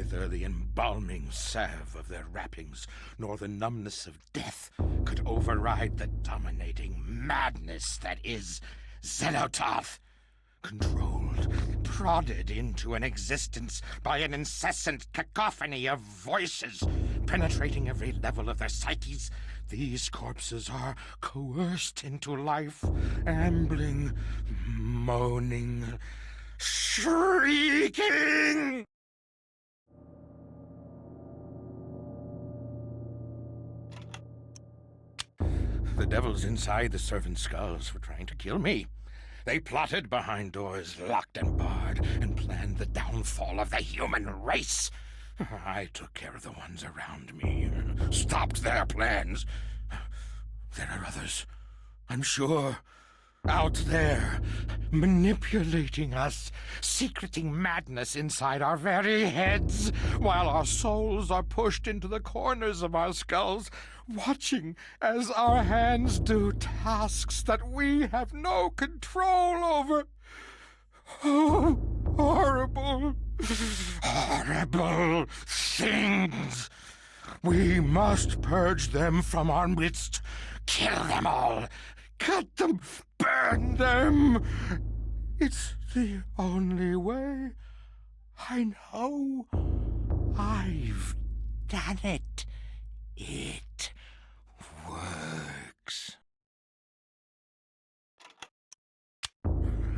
Neither the embalming salve of their wrappings nor the numbness of death could override the dominating madness that is Xel'lotath, controlled, prodded into an existence by an incessant cacophony of voices penetrating every level of their psyches. These corpses are coerced into life, ambling, moaning, shrieking. The devils inside the servants' skulls were trying to kill me. They plotted behind doors locked and barred and planned the downfall of the human race. I took care of the ones around me, stopped their plans. There are others, I'm sure, out there, manipulating us, secreting madness inside our very heads, while our souls are pushed into the corners of our skulls, watching as our hands do tasks that we have no control over. Oh, horrible, horrible things! We must purge them from our midst, kill them all, cut them, burn them. It's the only way. I know. I've done it. It works.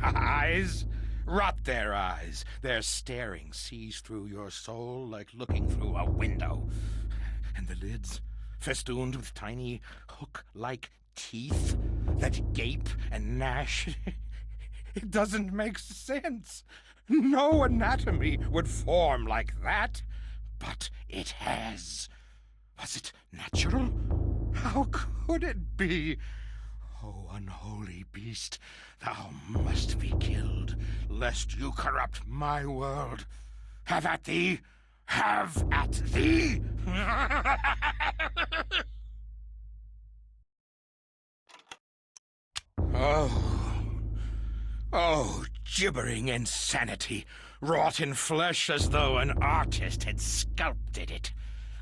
Eyes? Rot their eyes. Their staring sees through your soul like looking through a window. And the lids, festooned with tiny hook-like teeth that gape and gnash. It doesn't make sense. No anatomy would form like that. But it has. Was it natural? How could it be? Oh, unholy beast, thou must be killed, lest you corrupt my world. Have at thee! Have at thee! Oh, gibbering insanity, wrought in flesh as though an artist had sculpted it.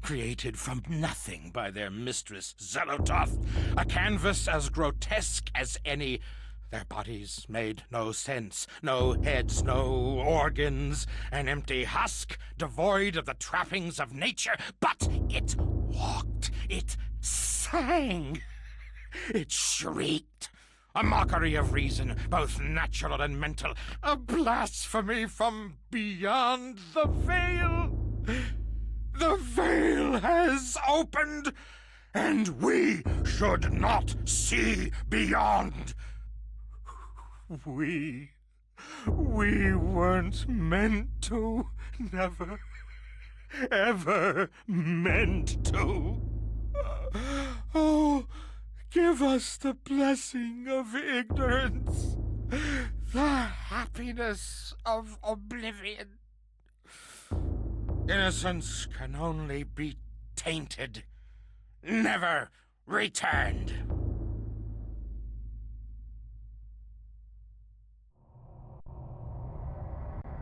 Created from nothing by their mistress Xel'lotath, a canvas as grotesque as any. Their bodies made no sense, no heads, no organs, an empty husk devoid of the trappings of nature, but it walked, it sang, it shrieked. A mockery of reason, both natural and mental, a blasphemy from beyond the veil. The veil has opened, and we should not see beyond. We weren't meant to, never, ever meant to. Oh, give us the blessing of ignorance, the happiness of oblivion. Innocence can only be tainted, never returned.